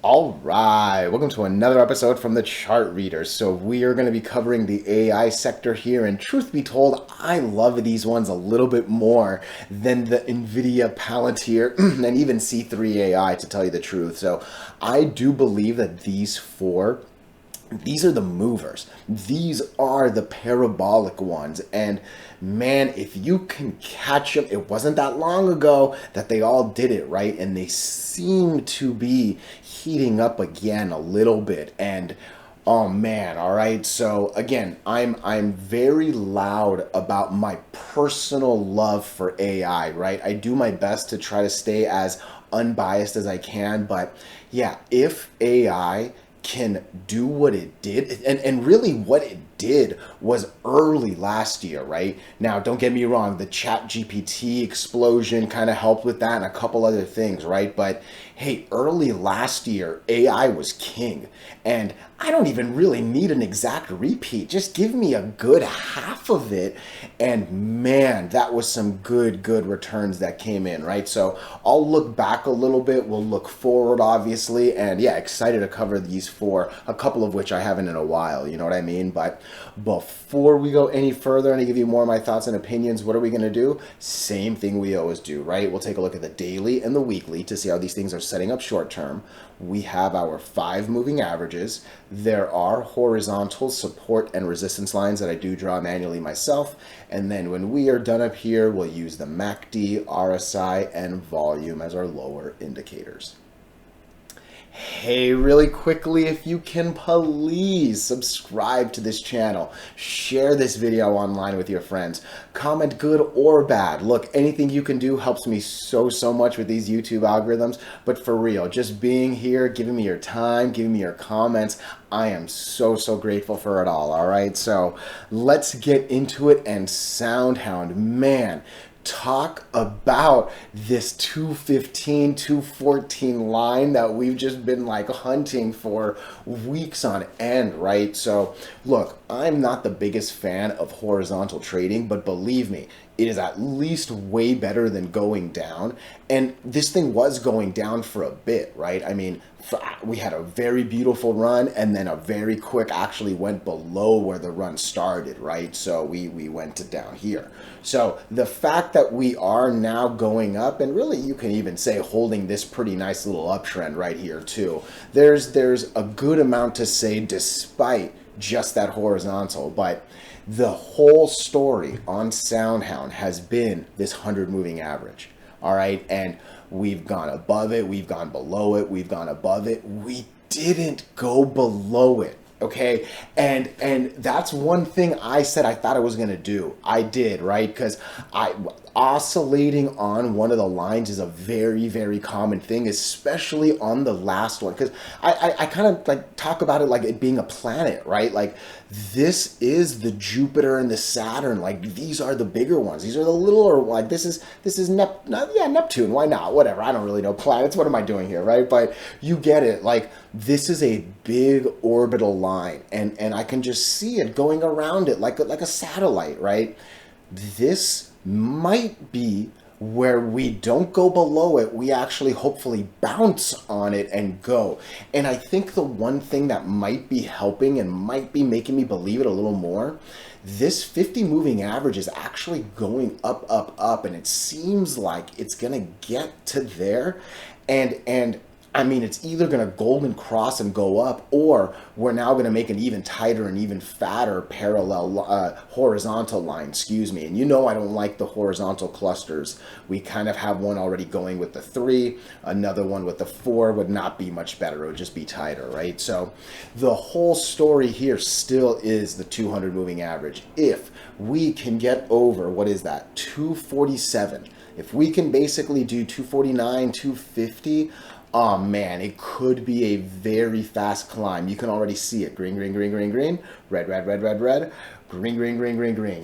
All right, welcome to another episode from the Chart Readers. So we are going to be covering the AI sector here, and truth be told, I love these ones a little bit more than the NVIDIA Palantir and even C3 AI, to tell you the truth. So I do believe that these are the movers. These are the parabolic ones. And man, if you can catch them, it wasn't that long ago that they all did it, right? And they seem to be heating up again a little bit. And oh man, all right. So again, I'm very loud about my personal love for AI, right? I do my best to try to stay as unbiased as I can, but yeah, if AI can do what it did, and really what it did was early last year, right? Now, don't get me wrong, the chat GPT explosion kind of helped with that and a couple other things, right? But hey, early last year, AI was king. And I don't even really need an exact repeat. Just give me a good half of it. And man, that was some good returns that came in, right? So I'll look back a little bit. We'll look forward, obviously. And yeah, excited to cover these four, a couple of which I haven't in a while. You know what I mean? But before we go any further and I give you more of my thoughts and opinions, what are we going to do? Same thing we always do, right? We'll take a look at the daily and the weekly to see how these things are setting up short term. We have our 5 moving averages. There are horizontal support and resistance lines that I do draw manually myself. And then when we are done up here, we'll use the MACD, RSI, and volume as our lower indicators. Hey, really quickly, if you can please subscribe to this channel, share this video online with your friends, comment good or bad. Look, anything you can do helps me so much with these YouTube algorithms, but for real, just being here, giving me your time, giving me your comments, I am so grateful for it all right? So let's get into it. And SOUNDHOUND, man, talk about this 215, 214 line that we've just been like hunting for weeks on end, right? So look, I'm not the biggest fan of horizontal trading, but believe me, it is at least way better than going down. And this thing was going down for a bit, right? I mean, we had a very beautiful run and then a very quick actually went below where the run started, right? So we went to down here. So the fact that we are now going up, and really you can even say holding this pretty nice little uptrend right here too, there's a good amount to say despite just that horizontal. But the whole story on SOUNDHOUND has been this 100 moving average. All right, and we've gone above it, we've gone below it, we've gone above it. We didn't go below it. Okay, and that's one thing I said I thought I was gonna do. I did, right? Because oscillating on one of the lines is a very common thing, especially on the last one. Because I kind of like talk about it like it being a planet, right? Like this is the Jupiter and the Saturn. Like these are the bigger ones. These are the littler, like this is Neptune. Why not? Whatever. I don't really know planets. What am I doing here, right? But you get it. Like this is a big orbital line, and I can just see it going around it like a satellite, right? This might be where we don't go below it, we actually hopefully bounce on it and go. And I think the one thing that might be helping and might be making me believe it a little more, this 50 moving average is actually going up, and it seems like it's gonna get to there. And I mean, it's either going to golden cross and go up, or we're now going to make an even tighter and even fatter parallel horizontal line, excuse me. And you know I don't like the horizontal clusters. We kind of have one already going with the 3, another one with the 4 would not be much better. It would just be tighter, right? So the whole story here still is the 200 moving average. If we can get over, what is that, 247, if we can basically do 249, 250, oh man, it could be a very fast climb. You can already see it. Green, red, green.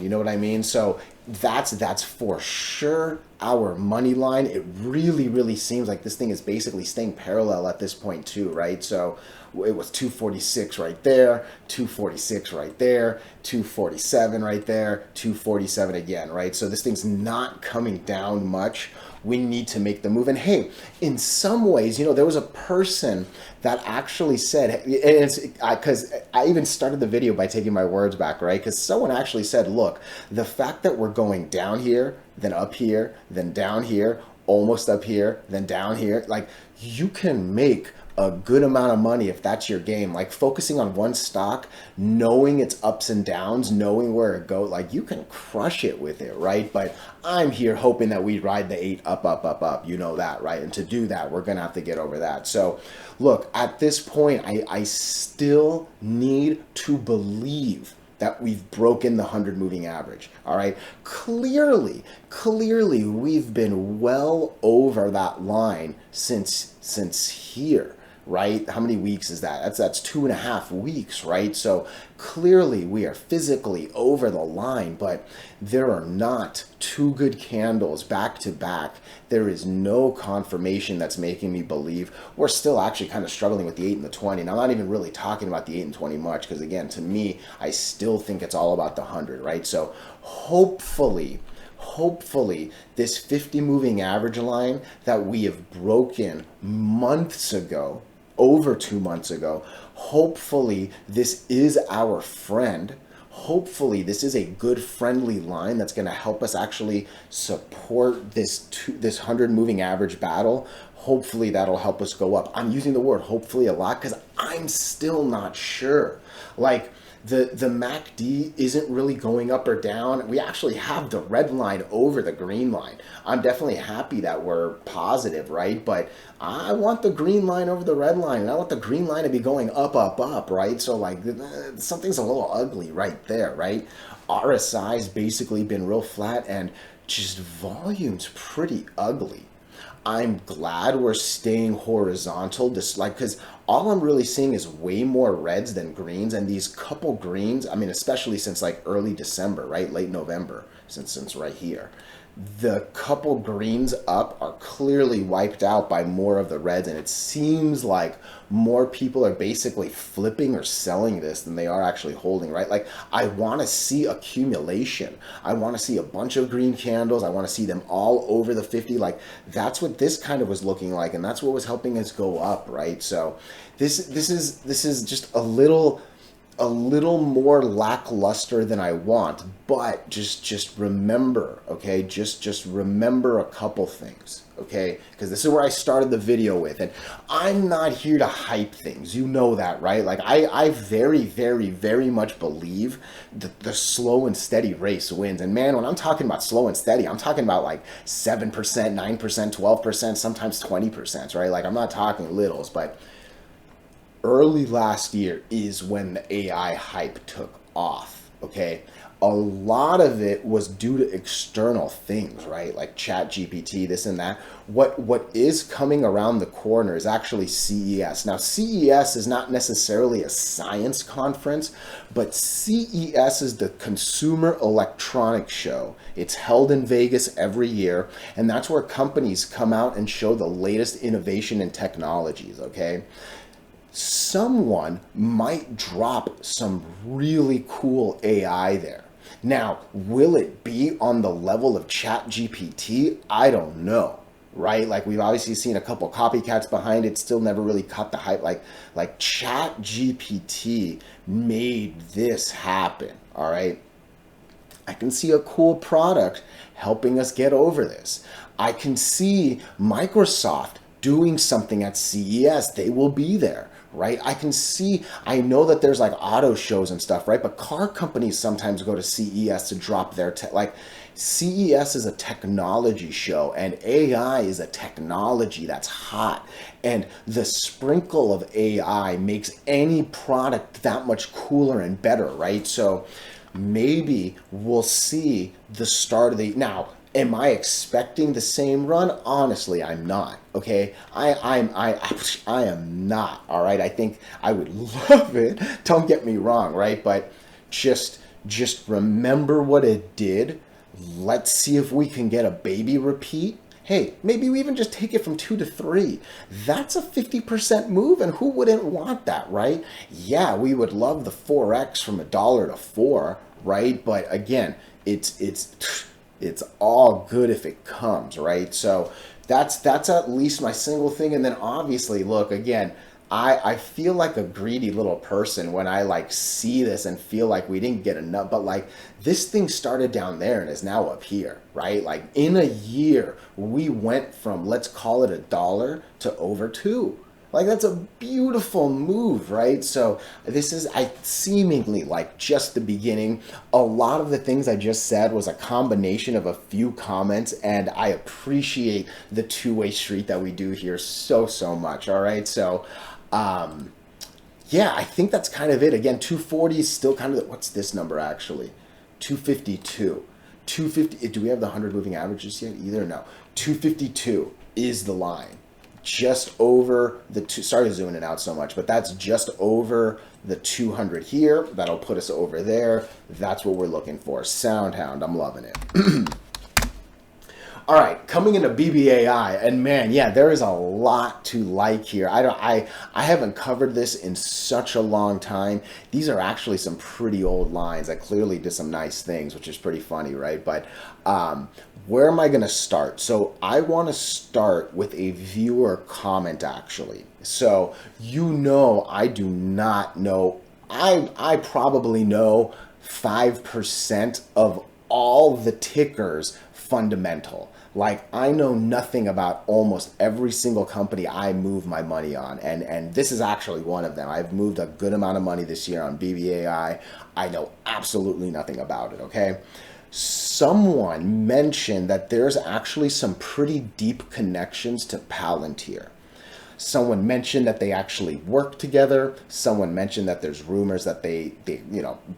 You know what I mean? So that's for sure our money line. It really seems like this thing is basically staying parallel at this point too, right? So it was 246 right there, 246 right there, 247 right there, 247 again, right? So this thing's not coming down much we need to make the move. And hey, in some ways, there was a person that actually said, and it's because I even started the video by taking my words back, right? Because someone actually said, look, the fact that we're going down here, then up here, then down here, almost up here, then down here, like, you can make a good amount of money if that's your game. Like, focusing on one stock, knowing its ups and downs, knowing where it goes, like, you can crush it with it, right? But I'm here hoping that we ride the 8 up, up, up, up. You know that, right? And to do that, we're gonna have to get over that. So look, at this point, I still need to believe that we've broken the 100 moving average. All right. Clearly, we've been well over that line since here, right? How many weeks is that? That's 2.5 weeks, right? So clearly we are physically over the line, but there are not 2 good candles back to back. There is no confirmation that's making me believe. We're still actually kind of struggling with the 8 and the 20. And I'm not even really talking about the 8 and 20 much, because again, to me, I still think it's all about the 100, right? So hopefully this 50 moving average line that we have broken months ago, over 2 months ago, hopefully this is our friend. Hopefully this is a good friendly line that's going to help us actually support this 100 moving average battle. Hopefully that'll help us go up. I'm using the word hopefully a lot because I'm still not sure. Like, the MACD isn't really going up or down. We actually have the red line over the green line. I'm definitely happy that we're positive, right? But I want the green line over the red line, and I want the green line to be going up, up, up, right? So like, something's a little ugly right there, right? RSI's basically been real flat, and just volume's pretty ugly. I'm glad we're staying horizontal, just like, because all I'm really seeing is way more reds than greens, and these couple greens, I mean, especially since like early December, right? Late November, since right here. The couple greens up are clearly wiped out by more of the reds, and it seems like more people are basically flipping or selling this than they are actually holding, right? Like, I want to see accumulation. I want to see a bunch of green candles. I want to see them all over the 50. Like, that's what this kind of was looking like, and that's what was helping us go up, right? So this is just a little more lackluster than I want, but just remember, okay? Just remember a couple things, okay? Because this is where I started the video with, and I'm not here to hype things. You know that, right? Like, I very, very, very much believe that the slow and steady race wins. And man, when I'm talking about slow and steady, I'm talking about like 7%, 9%, 12%, sometimes 20%, right? Like, I'm not talking littles, but early last year is when the AI hype took off, okay? A lot of it was due to external things, right? Like ChatGPT, this and that. What is coming around the corner is actually CES. Now, CES is not necessarily a science conference, but CES is the Consumer Electronics Show. It's held in Vegas every year, and that's where companies come out and show the latest innovation and technologies, okay? Someone might drop some really cool AI there. Now, will it be on the level of ChatGPT? I don't know, right? Like, we've obviously seen a couple copycats behind it, still never really caught the hype. Like ChatGPT made this happen, all right? I can see a cool product helping us get over this. I can see Microsoft doing something at CES. They will be there, right? I know that there's like auto shows and stuff, right? But car companies sometimes go to CES to drop their like, CES is a technology show, and AI is a technology that's hot. And the sprinkle of AI makes any product that much cooler and better, right? So maybe we'll see the start of the, now, am I expecting the same run? Honestly, I'm not. Okay, I am not. All right, I think I would love it. Don't get me wrong, right? But just remember what it did. Let's see if we can get a baby repeat. Hey, maybe we even just take it from 2 to 3. That's a 50% move, and who wouldn't want that, right? Yeah, we would love the 4x from $1 to $4, right? But again, it's It's all good if it comes, right? So that's at least my single thing. And then obviously, look, again, I feel like a greedy little person when I like see this and feel like we didn't get enough, but like this thing started down there and is now up here, right? Like in a year, we went from, let's call it $1 to over 2. Like that's a beautiful move, right? So this is I seemingly like just the beginning. A lot of the things I just said was a combination of a few comments, and I appreciate the two-way street that we do here so much. All right, so yeah, I think that's kind of it. Again, 240 is still kind of what's this number actually? 252. 250. Do we have the 100 moving averages yet? Either no. 252 is the line. Just over the two, sorry to zoom in and out so much, but that's just over the 200 here. That'll put us over there. That's what we're looking for. Soundhound, I'm loving it. All right, coming into BBAI, and man, yeah, there is a lot to like here. I haven't covered this in such a long time. These are actually some pretty old lines. I clearly did some nice things, which is pretty funny, right? But where am I going to start? So I want to start with a viewer comment, actually. So I do not know. I probably know 5% of all the tickers fundamental. Like I know nothing about almost every single company I move my money on, and this is actually one of them. I've moved a good amount of money this year on BBAI. I know absolutely nothing about it, okay? Someone mentioned that there's actually some pretty deep connections to Palantir. Someone mentioned that they actually work together. Someone mentioned that there's rumors that they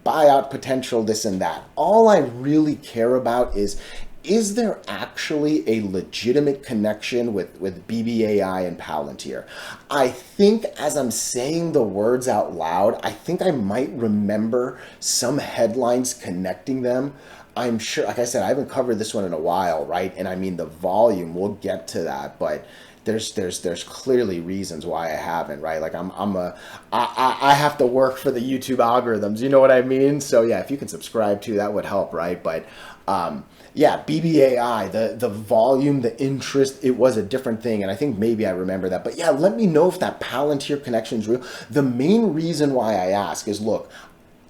buyout potential, this and that. All I really care about is there actually a legitimate connection with BBAI and Palantir? I think as I'm saying the words out loud, I think I might remember some headlines connecting them. I'm sure, like I said, I haven't covered this one in a while, right? And I mean, the volume, we'll get to that, but there's clearly reasons why I haven't, right? Like I have to work for the YouTube algorithms, you know what I mean? So yeah, if you can subscribe to, that would help, right? But yeah, BBAI, the volume, the interest, it was a different thing. And I think maybe I remember that. But yeah, let me know if that Palantir connection is real. The main reason why I ask is, look,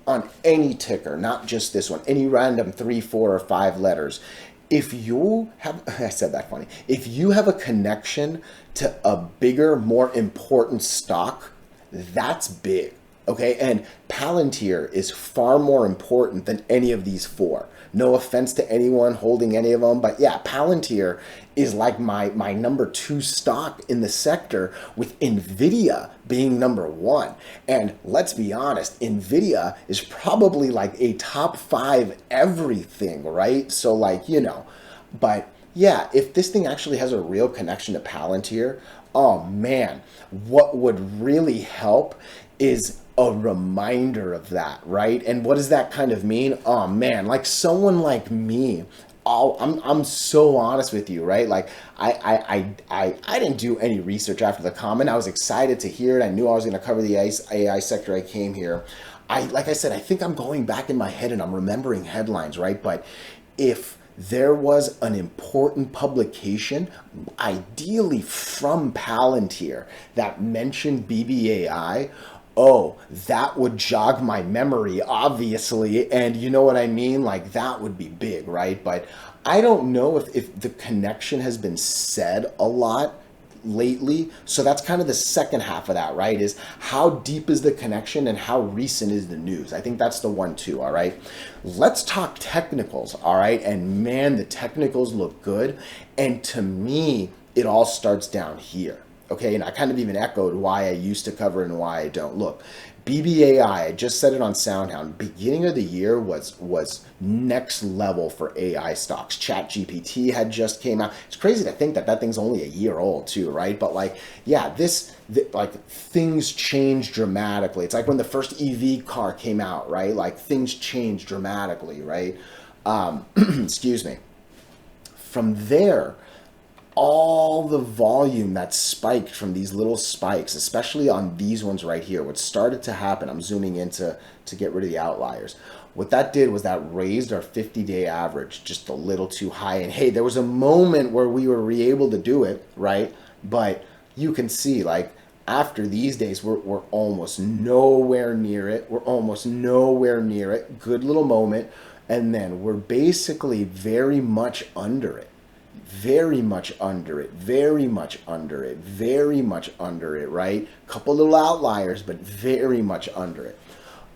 on any ticker, not just this one, any random 3, 4, or 5 letters, if you have, I said that funny, if you have a connection to a bigger, more important stock, that's big. Okay, and Palantir is far more important than any of these 4. No offense to anyone holding any of them, but yeah, Palantir is like my number 2 stock in the sector, with Nvidia being number 1. And let's be honest, Nvidia is probably like a top 5 everything, right? So like, but yeah, if this thing actually has a real connection to Palantir, oh man, what would really help is a reminder of that, right? And what does that kind of mean? Oh man, like someone like me, I'm so honest with you, right? Like I didn't do any research after the comment. I was excited to hear it. I knew I was going to cover the AI sector. I came here. Like I said, I think I'm going back in my head and I'm remembering headlines, right? But if there was an important publication, ideally from Palantir, that mentioned BBAI, oh, that would jog my memory, obviously. And you know what I mean? Like that would be big, right? But I don't know if the connection has been said a lot lately. So that's kind of the second half of that, right? Is how deep is the connection and how recent is the news? I think that's the one too, all right? Let's talk technicals, all right? And man, the technicals look good. And to me, it all starts down here. Okay, and I kind of even echoed why I used to cover and why I don't. Look, BBAI, I just said it on SoundHound, beginning of the year was next level for AI stocks. ChatGPT had just came out. It's crazy to think that thing's only a year old too, right? But like, yeah, like things change dramatically. It's like when the first EV car came out, right? Like things change dramatically, right? Excuse me. From there, all the volume that spiked from these little spikes, especially on these ones right here, what started to happen, I'm zooming in to get rid of the outliers. What that did was that raised our 50-day average just a little too high. And hey, there was a moment where we were able to do it, right? But you can see, like, after these days, we're almost nowhere near it. We're almost nowhere near it. Good little moment. And then we're basically very much under it. Very much under it, very much under it, very much under it, right? Couple little outliers, but very much under it.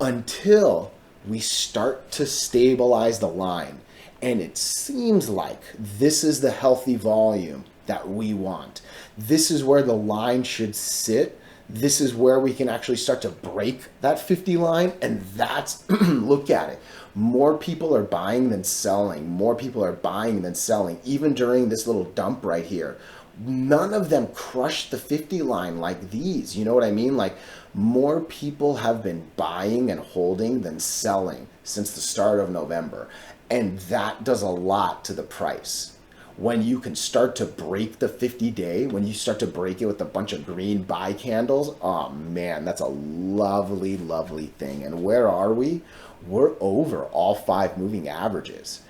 Until we start to stabilize the line. And it seems like this is the healthy volume that we want. This is where the line should sit. This is where we can actually start to break that 50 line. And that's, look at it. More people are buying than selling. More people are buying than selling. Even during this little dump right here, none of them crushed the 50 line like these. You know what I mean? Like, more people have been buying and holding than selling since the start of November. And that does a lot to the price. When you can start to break the 50-day, when you start to break it with a bunch of green buy candles, oh man, that's a lovely, lovely thing. And where are we? We're over all 5 moving averages.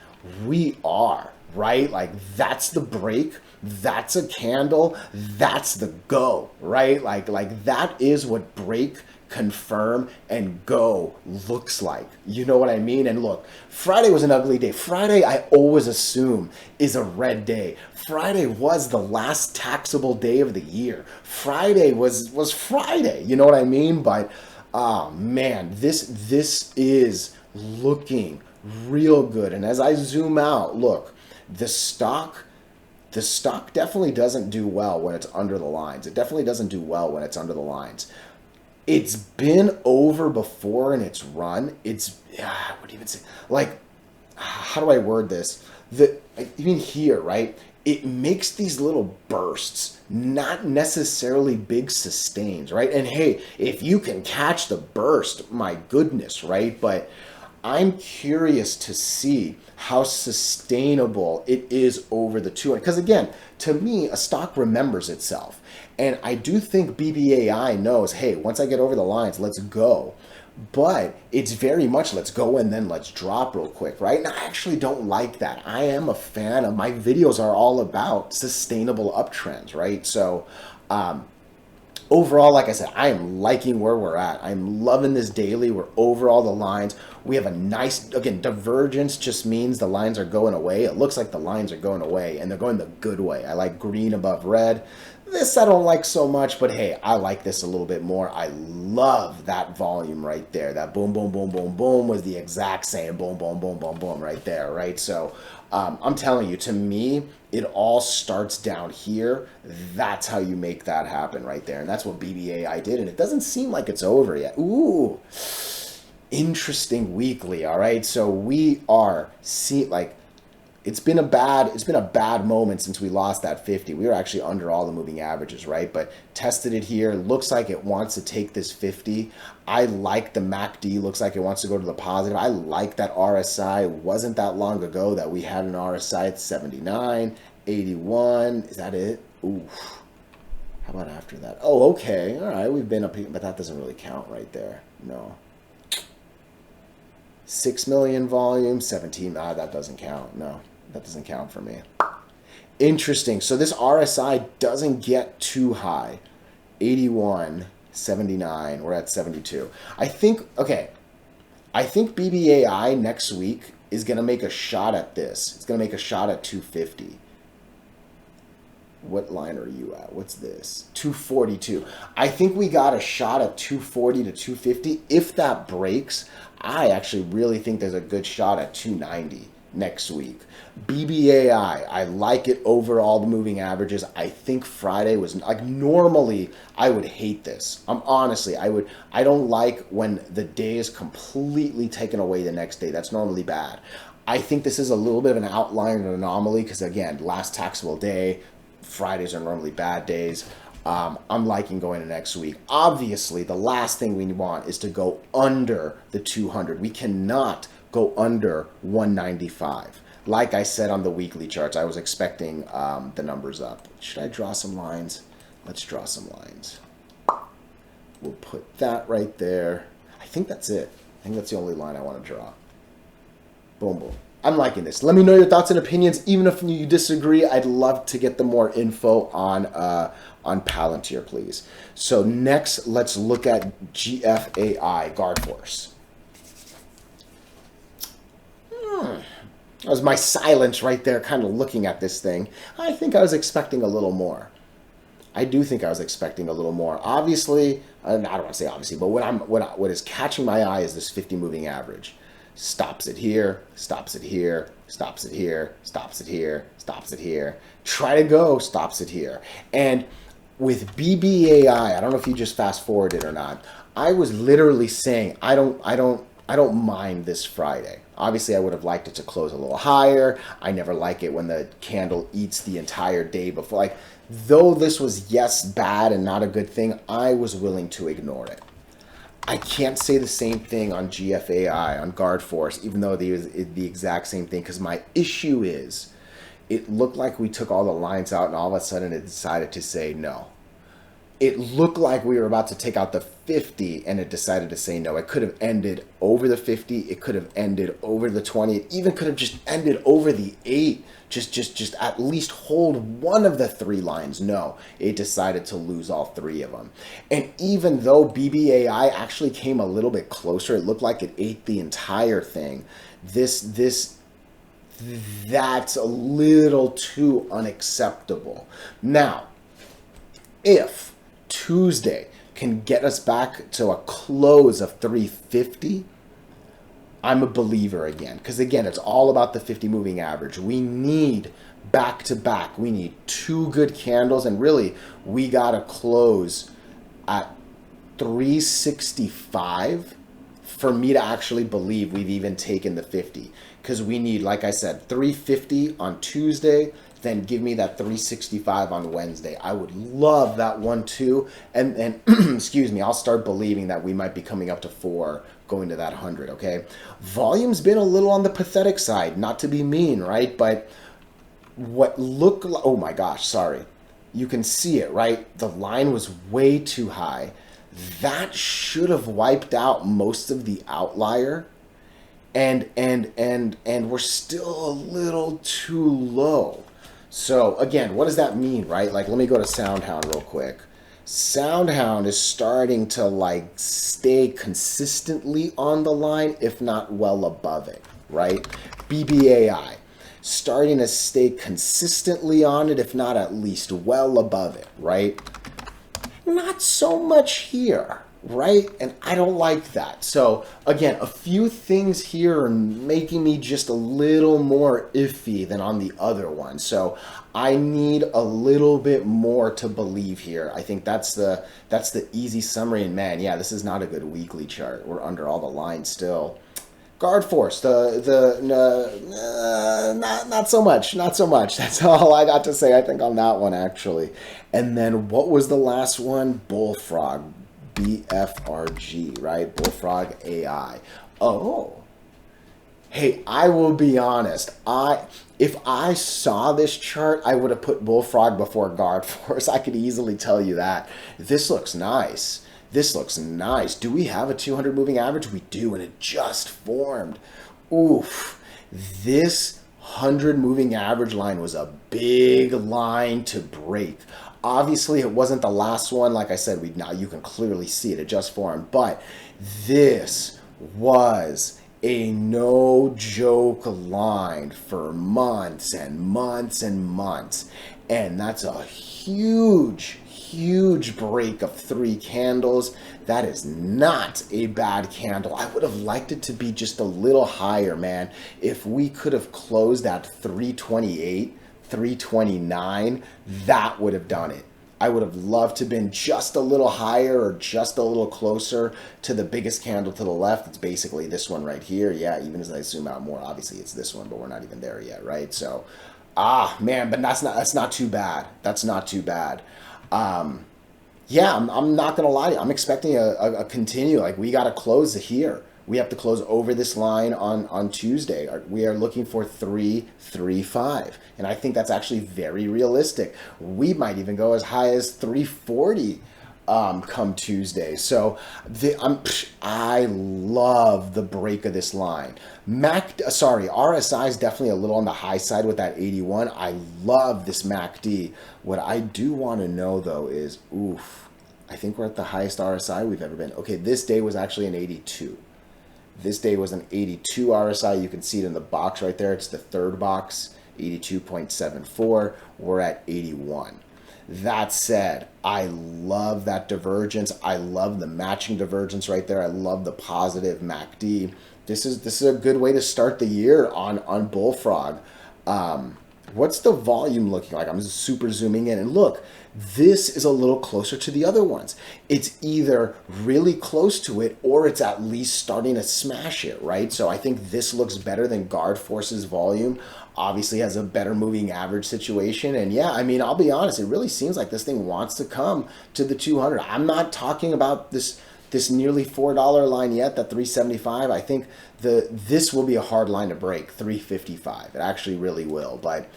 We are, right? Like, that's the break. That's a candle. That's the go, right? Like that is what break, confirm, and go looks like. You know what I mean? And look, Friday was an ugly day. Friday, I always assume, is a red day. Friday was the last taxable day of the year. Friday was Friday. You know what I mean? But oh man, this is looking real good. And as I zoom out, look, the stock definitely doesn't do well when it's under the lines. It definitely doesn't do well when it's under the lines. It's been over before in its run. It's, what do you even say? Like, how do I word this? Even here, right? It makes these little bursts, not necessarily big sustains, right? And hey, if you can catch the burst, my goodness, right? But I'm curious to see how sustainable it is over the 200. Because again, to me, a stock remembers itself. And I do think BBAI knows, hey, once I get over the lines, let's go. But it's very much let's go and then let's drop real quick, right? And I actually don't like that. I am a fan of, my videos are all about sustainable uptrends, right? So overall, like I said, I am liking where we're at. I'm loving this daily. We're over all the lines. We have a nice, again, divergence just means the lines are going away. It looks like the lines are going away, and they're going the good way. I like green above red. This I don't like so much, but hey, I like this a little bit more. I love that volume right there. That boom, boom, boom, boom, boom was the exact same boom, boom, boom, boom, boom right there, right? So I'm telling you, to me, it all starts down here. That's how you make that happen right there. And that's what BBAI did. And it doesn't seem like it's over yet. Ooh, interesting weekly. All right. So we are it's been a bad moment since we lost that 50. We were actually under all the moving averages, right? But tested it here. Looks like it wants to take this 50. I like the MACD. Looks like it wants to go to the positive. I like that RSI. It wasn't that long ago that we had an RSI at 79, 81. Is that it? Ooh. How about after that? Oh, okay. All right. We've been up here, but that doesn't really count right there. No. 6 million volume, 17. That doesn't count. No. That doesn't count for me. Interesting. So this RSI doesn't get too high. 81, 79. We're at 72. I think BBAI next week is going to make a shot at this. It's going to make a shot at 250. What line are you at? What's this? 242. I think we got a shot at 240 to 250. If that breaks, I actually really think there's a good shot at 290 next week. BBAI, I like it over all the moving averages. I think Friday was like, normally I would hate this. I don't like when the day is completely taken away the next day. That's normally bad. I think this is a little bit of an outlier and an anomaly because again, last taxable day, Fridays are normally bad days. I'm liking going to next week. Obviously, the last thing we want is to go under the 200. We cannot go under 195. like I said on the weekly charts, I was expecting the numbers up. Should I draw some lines? Let's draw some lines. We'll put that right there. I think that's it. I think that's the only line I want to draw. Boom, boom. I'm liking this. Let me know your thoughts and opinions. Even if you disagree, I'd love to get the more info on Palantir, please. So next, let's look at GFAI, Guard Force. That was my silence right there, kind of looking at this thing. I think I was expecting a little more. I do think I was expecting a little more. Obviously, I don't want to say obviously, but what is catching my eye is this 50 moving average. Stops it here, stops it here, stops it here, stops it here, stops it here. Try to go, stops it here. And with BBAI, I don't know if you just fast forwarded or not. I was literally saying I don't mind this Friday. Obviously, I would have liked it to close a little higher. I never like it when the candle eats the entire day before. Like, though this was, yes, bad and not a good thing, I was willing to ignore it. I can't say the same thing on GFAI, on Guard Force, even though they was the exact same thing, because my issue is it looked like we took all the lines out and all of a sudden it decided to say no. It looked like we were about to take out the 50 and it decided to say no. It could have ended over the 50. It could have ended over the 20. It even could have just ended over the 8. Just at least hold one of the 3 lines. No, it decided to lose all 3 of them. And even though BBAI actually came a little bit closer, it looked like it ate the entire thing. That's a little too unacceptable. Now, if Tuesday can get us back to a close of 350, I'm a believer again. Because again, it's all about the 50 moving average. We need back to back. We need 2 good candles. And really, we got to close at 365 for me to actually believe we've even taken the 50. Because we need, like I said, 350 on Tuesday. Then give me that 365 on Wednesday. I would love that one too. And excuse me, I'll start believing that we might be coming up to 4, going to that 100, okay? Volume's been a little on the pathetic side, not to be mean, right? But what looked like, oh my gosh, sorry. You can see it, right? The line was way too high. That should have wiped out most of the outlier. And we're still a little too low. So again, what does that mean, right? Like, let me go to SOUNDHOUND real quick. SOUNDHOUND is starting to like stay consistently on the line, if not well above it, right? BBAI, starting to stay consistently on it, if not at least well above it, right? Not so much here, right? And I don't like that. So again, a few things here are making me just a little more iffy than on the other one. So I need a little bit more to believe here. I think that's the easy summary. And man, yeah, this is not a good weekly chart. We're under all the lines still. Guard Force, not so much, not so much. That's all I got to say, I think, on that one, actually. And then what was the last one? Bullfrog. BFRG, right? Bullfrog AI. Oh, hey, I will be honest. If I saw this chart, I would have put Bullfrog before Guard Force. I could easily tell you that. This looks nice. This looks nice. Do we have a 200 moving average? We do, and it just formed. Oof. This 100 moving average line was a big line to break. Obviously, it wasn't the last one. Like I said, now you can clearly see it. It just formed. But this was a no-joke line for months and months and months. And that's a huge, huge break of 3 candles. That is not a bad candle. I would have liked it to be just a little higher, man. If we could have closed at 328, 329, that would have done it. I would have loved to have been just a little higher or just a little closer to the biggest candle to the left. It's basically this one right here. Yeah, even as I zoom out more, obviously it's this one, but we're not even there yet, right? So, man, but that's not too bad. That's not too bad. Yeah, I'm not gonna lie to you. I'm expecting a continue. Like, we got to close here. We have to close over this line on Tuesday. We are looking for 335, and I think that's actually very realistic. We might even go as high as 340 come Tuesday. So I love the break of this line. RSI is definitely a little on the high side with that 81. I love this MACD. What I do want to know though is, I think we're at the highest RSI we've ever been. Okay, this day was actually an 82. This day was an 82 RSI. You can see it in the box right there. It's the third box, 82.74. We're at 81. That said, I love that divergence. I love the matching divergence right there. I love the positive MACD. This is a good way to start the year on Bullfrog. What's the volume looking like? I'm super zooming in, and look, this is a little closer to the other ones. It's either really close to it or it's at least starting to smash it, right? So I think this looks better than Guard Force's volume. Obviously has a better moving average situation. And yeah, I mean, I'll be honest, it really seems like this thing wants to come to the 200. I'm not talking about this nearly $4 line yet, that 375. I think this will be a hard line to break, 355. It actually really will. But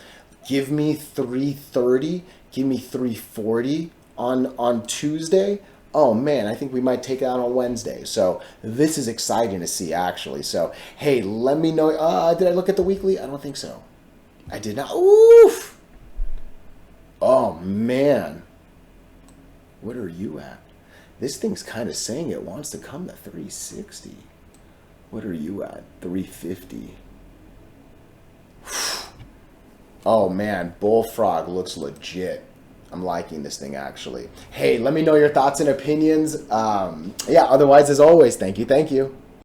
give me 330, give me 340 on Tuesday. Oh man, I think we might take it out on Wednesday. So this is exciting to see actually. So hey, let me know. Did I look at the weekly? I don't think so. I did not. Oof. Oh man. What are you at? This thing's kind of saying it wants to come to 360. What are you at? 350. Oh man, Bullfrog looks legit. I'm liking this thing actually. Hey, let me know your thoughts and opinions. Yeah, otherwise, as always, thank you.